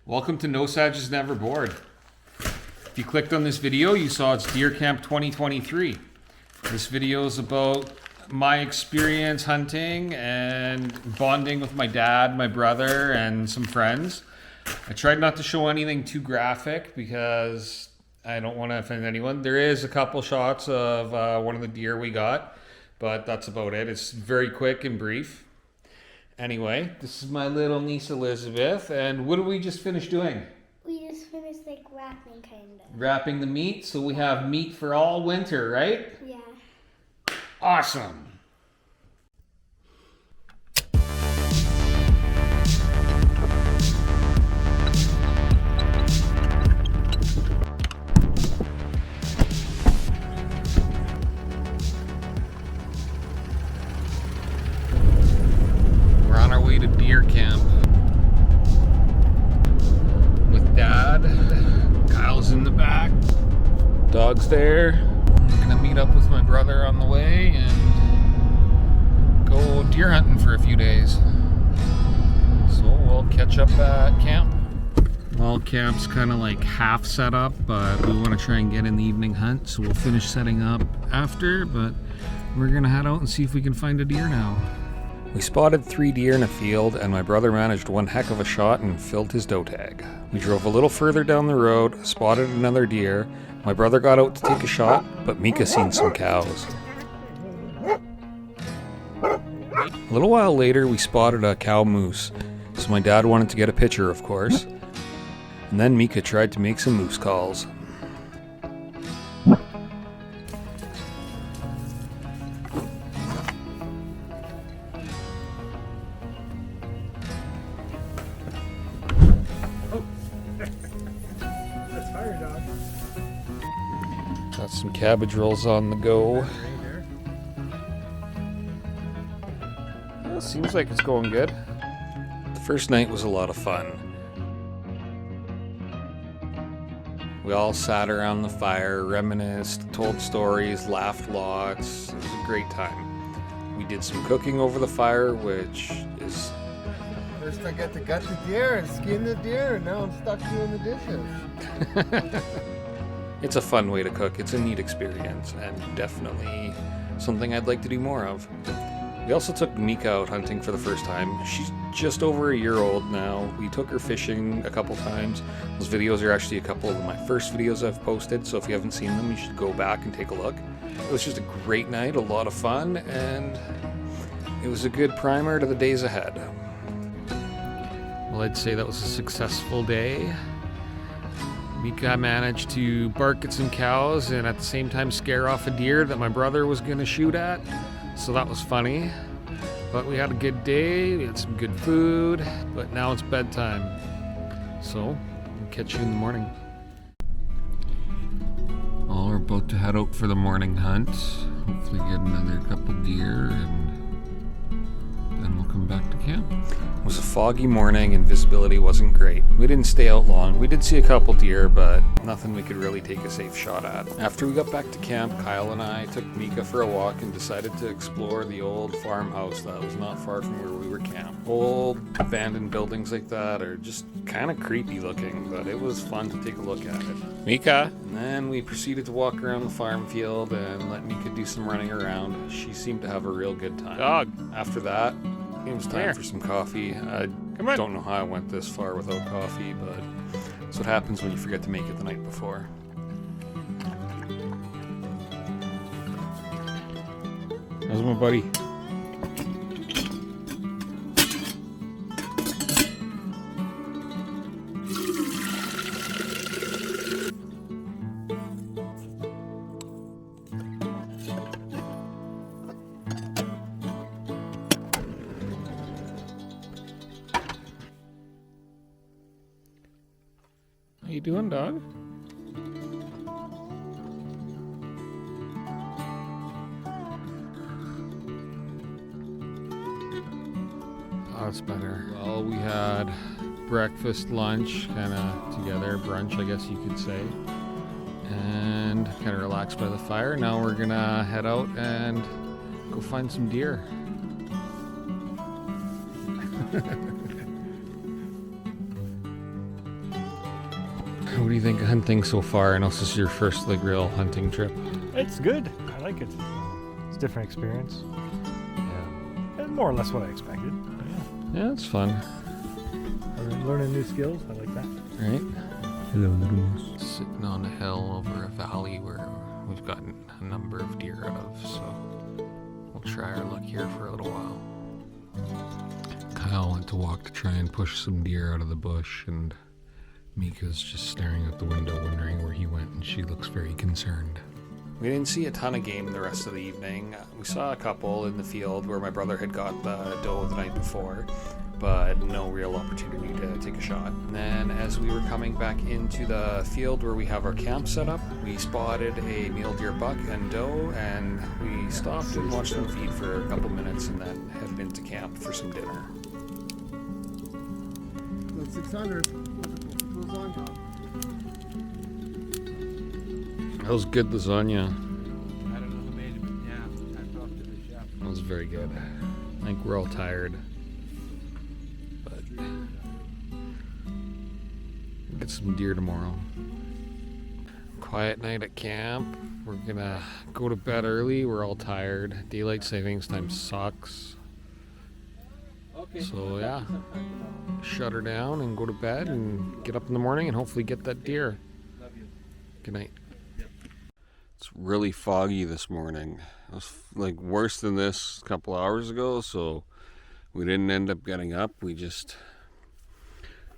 Welcome to No Sag is Never Bored. If you clicked on this video, you saw it's Deer Camp 2023. This video is about my experience hunting and bonding with my dad, my brother, and some friends. I tried not to show anything too graphic because I don't want to offend anyone. There is a couple shots of one of the deer we got, but that's about it. It's very quick and brief. Anyway, this is my little niece Elizabeth, and what did we just finish doing? We just finished wrapping kind of. Wrapping the meat, so we have meat for all winter, right? Yeah. Awesome. We're on our way to deer camp with Dad. Kyle's in the back. Dog's there. I'm gonna meet up with my brother on the way and go deer hunting for a few days. So we'll catch up at camp. Well, camp's kind of like half set up, but we want to try and get in the evening hunt, so we'll finish setting up after, but we're gonna head out and see if we can find a deer now. We spotted 3 deer in a field, and my brother managed one heck of a shot and filled his doe tag. We drove a little further down the road, spotted another deer. My brother got out to take a shot, but Mika seen some cows. A little while later, we spotted a cow moose, so my dad wanted to get a picture, of course. And then Mika tried to make some moose calls. Got some cabbage rolls on the go. Well, seems like it's going good. The first night was a lot of fun. We all sat around the fire, reminisced, told stories, laughed lots. It was a great time. We did some cooking over the fire, which is... First I got to gut the deer and skin the deer, and now I'm stuck doing the dishes. It's a fun way to cook. It's a neat experience, and definitely something I'd like to do more of. We also took Mika out hunting for the first time. She's just over a year old now. We took her fishing a couple times. Those videos are actually a couple of my first videos I've posted, so if you haven't seen them, you should go back and take a look. It was just a great night, a lot of fun, and it was a good primer to the days ahead. Well, I'd say that was a successful day. Mika managed to bark at some cows and at the same time scare off a deer that my brother was going to shoot at. So that was funny. But we had a good day, we had some good food, but now it's bedtime. So, we'll catch you in the morning. Well, we're about to head out for the morning hunt. Hopefully get another couple deer and then we'll come back to camp. It was a foggy morning and visibility wasn't great. We didn't stay out long. We did see a couple deer, but nothing we could really take a safe shot at. After we got back to camp, Kyle and I took Mika for a walk and decided to explore the old farmhouse that was not far from where we were camped. Old abandoned buildings like that are just kind of creepy looking, but it was fun to take a look at it. Mika! And then we proceeded to walk around the farm field and let Mika do some running around. She seemed to have a real good time. Dog! After that, it was time for some coffee. I don't know how I went this far without coffee, but that's what happens when you forget to make it the night before. How's my buddy? How you doing, dog? Oh, that's better. Well, we had breakfast, lunch, kind of together, brunch, I guess you could say, and kind of relaxed by the fire. Now we're gonna head out and go find some deer. What do you think of hunting so far? I know this is your first like real hunting trip. It's good. I like it. It's a different experience. Yeah. And more or less what I expected. Yeah, it's fun. Learning new skills. I like that. Right? Hello, little moose. Sitting on a hill over a valley where we've gotten a number of deer out of, so we'll try our luck here for a little while. Kyle went to walk to try and push some deer out of the bush, and Mika's just staring out the window wondering where he went, and she looks very concerned. We didn't see a ton of game the rest of the evening. We saw a couple in the field where my brother had got the doe the night before, but no real opportunity to take a shot. And then as we were coming back into the field where we have our camp set up, we spotted a mule deer buck and doe, and we stopped and watched them feed for a couple minutes and then headed into camp for some dinner. 600. That was good lasagna. I don't know who made it, but yeah, I talked to the chef. That was very good. I think we're all tired, but we'll get some deer tomorrow. Quiet night at camp. We're gonna go to bed early. We're all tired. Daylight savings time sucks. Okay. So yeah, shut her down and go to bed and get up in the morning and hopefully get that deer. Love you. Good night. It's really foggy this morning. It was like worse than this a couple hours ago, so we didn't end up getting up. We just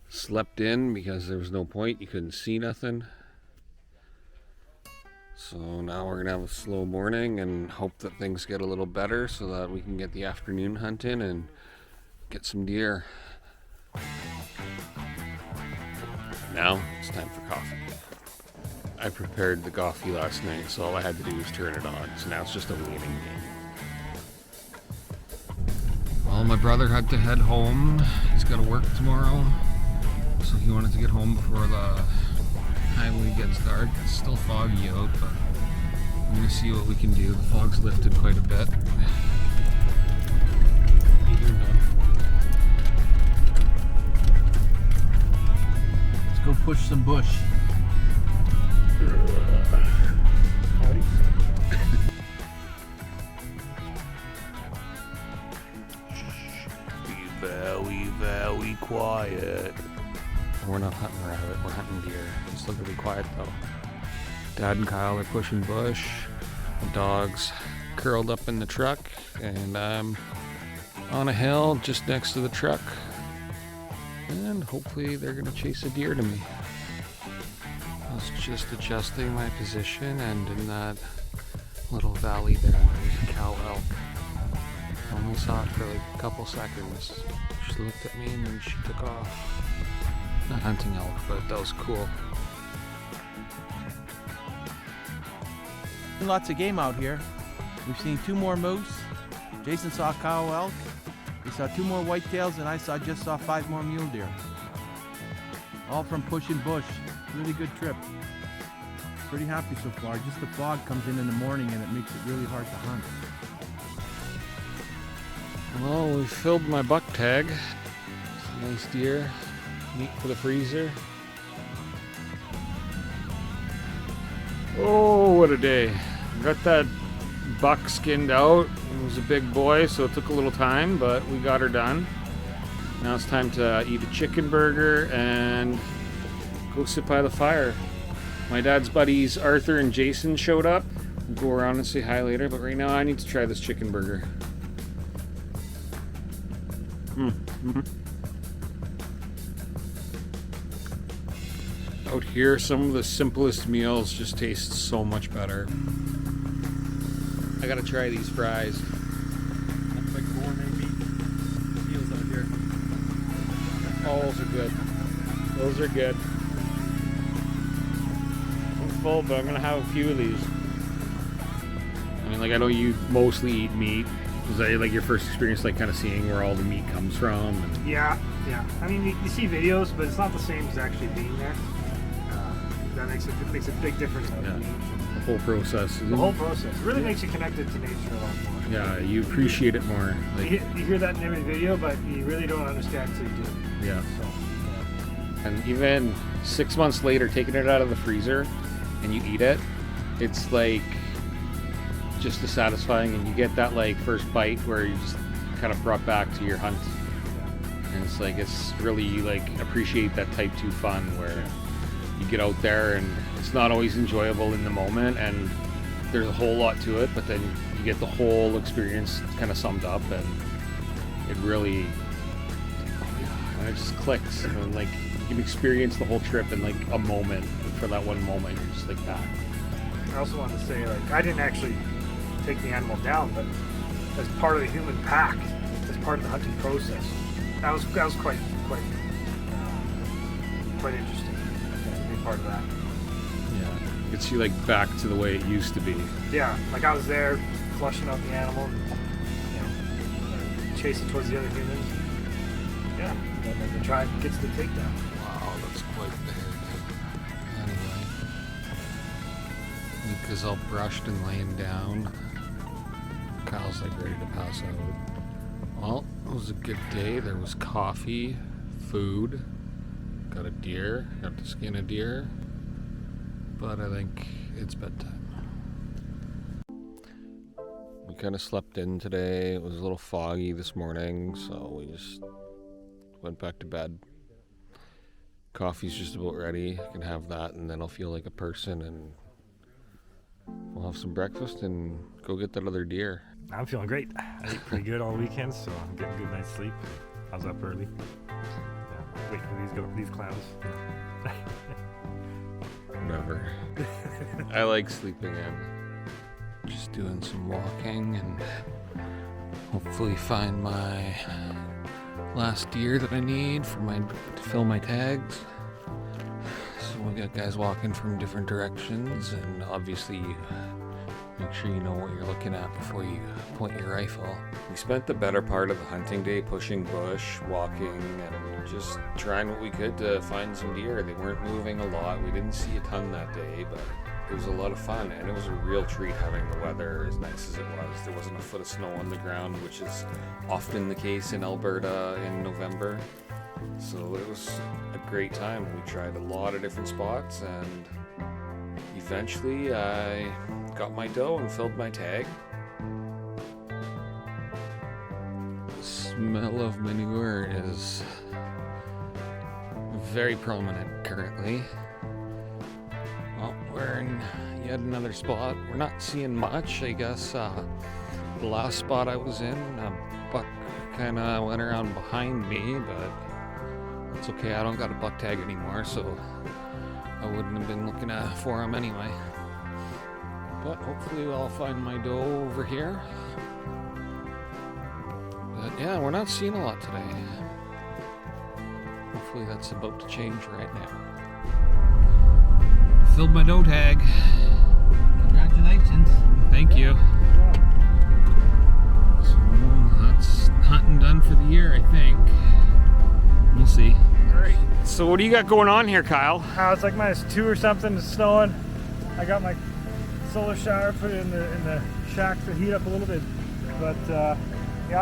slept in because there was no point. You couldn't see nothing. So now we're gonna have a slow morning and hope that things get a little better so that we can get the afternoon hunt in and get some deer. Now it's time for coffee. I prepared the coffee last night, so all I had to do was turn it on. So now it's just a waiting game. Well, my brother had to head home. He's got to work tomorrow, so he wanted to get home before the highway gets dark. It's still foggy out, but I'm gonna see what we can do. The fog's lifted quite a bit. Let's go push some bush. Be very quiet. We're not hunting rabbit, we're hunting deer. It's still gonna be quiet though. Dad and Kyle are pushing bush. The dog's curled up in the truck, and I'm on a hill just next to the truck. And hopefully they're gonna chase a deer to me. I was just adjusting my position, and in that little valley there, there's a cow elk. I only saw it for like a couple seconds. She looked at me and then she took off. Not hunting elk, but that was cool. Lots of game out here. We've seen 2 more moose. Jason saw a cow elk. We saw 2 more whitetails, and I just saw 5 more mule deer. All from pushing bush. Really good trip. Pretty happy so far. Just the fog comes in the morning and it makes it really hard to hunt. Well, we filled my buck tag. Some nice deer. Meat for the freezer. Oh, what a day. Got that buck skinned out. It was a big boy, so it took a little time, but we got her done. Now it's time to eat a chicken burger and go sit by the fire. My dad's buddies Arthur and Jason showed up. We'll go around and say hi later, but right now I need to try this chicken burger. Out here, some of the simplest meals just taste so much better. I gotta try these fries. That's like gourmet meals out here. Oh, those are good. Those are good. I'm full, but I'm gonna have a few of these. I mean, like, I know you mostly eat meat. Was that like your first experience, like kind of seeing where all the meat comes from? And... Yeah. I mean, you see videos, but it's not the same as actually being there. That makes a big difference. Yeah. The whole process. The whole process. It really makes you connected to nature a lot more. Yeah, you appreciate it more. Like, You hear that in every video, but you really don't understand until you do it. yeah. So, And even 6 months later, taking it out of the freezer and you eat it, it's like just as satisfying, and you get that like first bite where you just kind of brought back to your hunt. And it's like, it's really like appreciate that type 2 fun where you get out there and it's not always enjoyable in the moment and there's a whole lot to it, but then you get the whole experience kind of summed up, and it really, and it just clicks, and like you can experience the whole trip in like a moment. For that one moment, you're just like that. I also wanted to say, like, I didn't actually take the animal down, but as part of the human pack, as part of the hunting process, that was quite interesting to be part of that. Yeah, gets you like back to the way it used to be. Yeah, like I was there flushing out the animal, you know, chasing towards the other humans. Yeah, and then the tribe gets the takedown. Wow, that's quite big. Anyway, Nika's all brushed and laying down. Kyle's like ready to pass out. Well, it was a good day. There was coffee, food, got a deer, got to skin a deer, but I think it's bedtime. We kind of slept in today. It was a little foggy this morning, so we just went back to bed. Coffee's just about ready. I can have that and then I'll feel like a person, and we'll have some breakfast and go get that other deer. I'm feeling great. I ate pretty good all weekend, so I'm getting a good night's sleep. I was up early. Yeah, wait for these clowns. Whatever. I like sleeping in. Just doing some walking and hopefully find my last deer that I need for to fill my tags. So we got guys walking from different directions, and obviously make sure you know what you're looking at before you point your rifle. We spent the better part of the hunting day pushing bush, walking, and just trying what we could to find some deer. They weren't moving a lot. We didn't see a ton that day, but it was a lot of fun, and it was a real treat having the weather as nice as it was. There wasn't a foot of snow on the ground, which is often the case in Alberta in November. So it was a great time. We tried a lot of different spots, and eventually I got my doe and filled my tag. The smell of manure is very prominent currently. Well, we're in yet another spot. We're not seeing much, I guess. The last spot I was in, a buck kind of went around behind me, but that's okay. I don't got a buck tag anymore, so I wouldn't have been looking for him anyway. But hopefully I'll find my doe over here. But yeah, we're not seeing a lot today. Hopefully that's about to change right now. Filled my doe tag. Congratulations. Thank you. So that's hunting done for the year, I think. We'll see. All right. So what do you got going on here, Kyle? It's like -2 or something. It's snowing. I got my solar shower put in the shack to heat up a little bit. But yeah,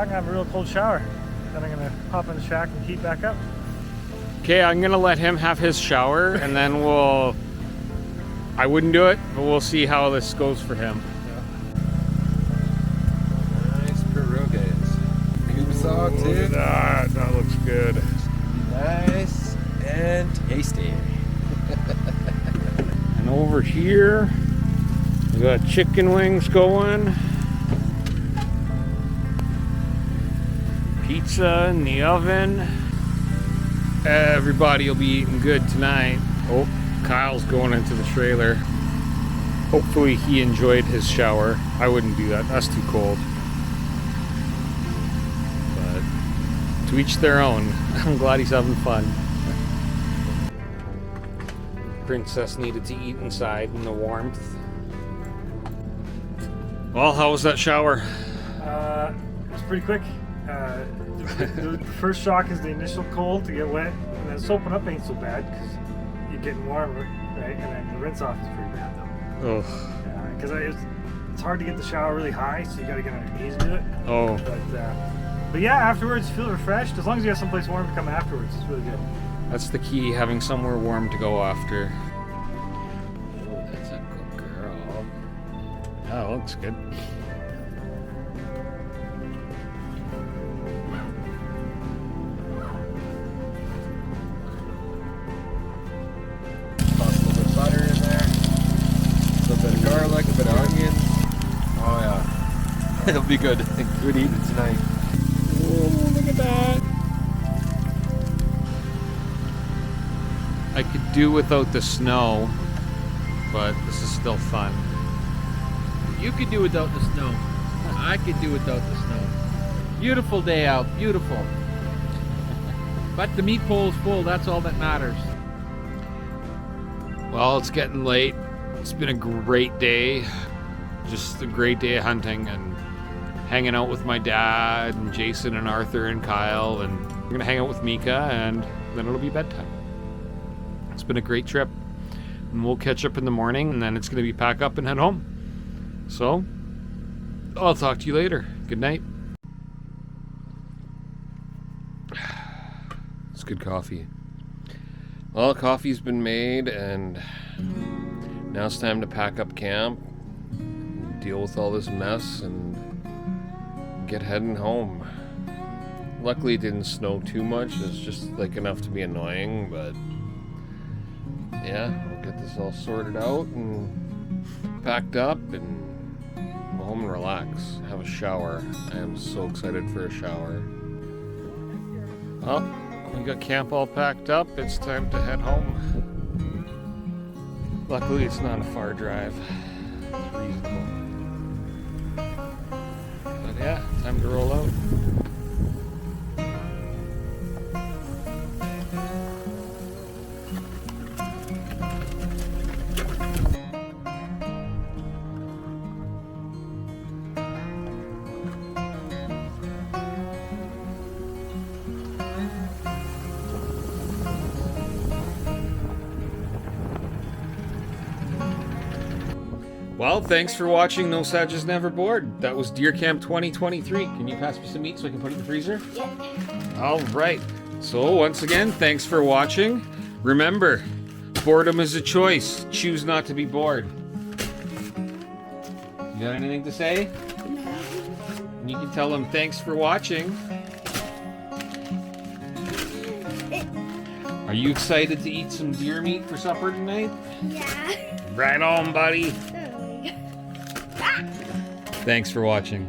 I'm gonna have a real cold shower. Then I'm gonna hop in the shack and heat back up. Okay, I'm gonna let him have his shower, and then I wouldn't do it, but we'll see how this goes for him. Nice pierogies. Cube saw too. That looks good. Nice and tasty. And over here, we got chicken wings going. Pizza in the oven. Everybody will be eating good tonight. Oh, Kyle's going into the trailer. Hopefully he enjoyed his shower. I wouldn't do that. That's too cold. But to each their own. I'm glad he's having fun. Princess needed to eat inside in the warmth. Well, how was that shower? It was pretty quick. The first shock is the initial cold to get wet, and then soaping up ain't so bad because you're getting warmer, right? And then the rinse off is pretty bad though. Oh. Because it's hard to get the shower really high, so you got to get on your knees to do it. Oh. But yeah, afterwards you feel refreshed. As long as you have someplace warm to come afterwards, it's really good. That's the key, having somewhere warm to go after. Oh, that's a good girl. That looks good. Toss a little bit of butter in there. A little bit of garlic, a bit of onion. Oh yeah. It'll be good. Good eating tonight. Oh, look at that. I could do without the snow, but this is still fun. You could do without the snow. I could do without the snow. Beautiful day out, beautiful. But the meat pool is full, that's all that matters. Well, it's getting late. It's been a great day. Just a great day of hunting and hanging out with my dad and Jason and Arthur and Kyle, and we're gonna hang out with Mika, and then it'll be bedtime. It's been a great trip, and we'll catch up in the morning, and then it's gonna be pack up and head home. So I'll talk to you later. Good night. It's good coffee. Well, coffee's been made, and now it's time to pack up camp, deal with all this mess, and get heading home. Luckily it didn't snow too much. It's just like enough to be annoying, but yeah, we'll get this all sorted out and packed up and go home and relax. Have a shower. I am so excited for a shower. Well, we got camp all packed up. It's time to head home. Luckily it's not a far drive. It's reasonable. But yeah, time to roll out. Well, thanks for watching No Sages Never Bored. That was Deer Camp 2023. Can you pass me some meat so I can put it in the freezer? Yep. All right. So once again, thanks for watching. Remember, boredom is a choice. Choose not to be bored. You got anything to say? No. And you can tell them thanks for watching. Are you excited to eat some deer meat for supper tonight? Yeah. Right on, buddy. Oh my God. Thanks for watching.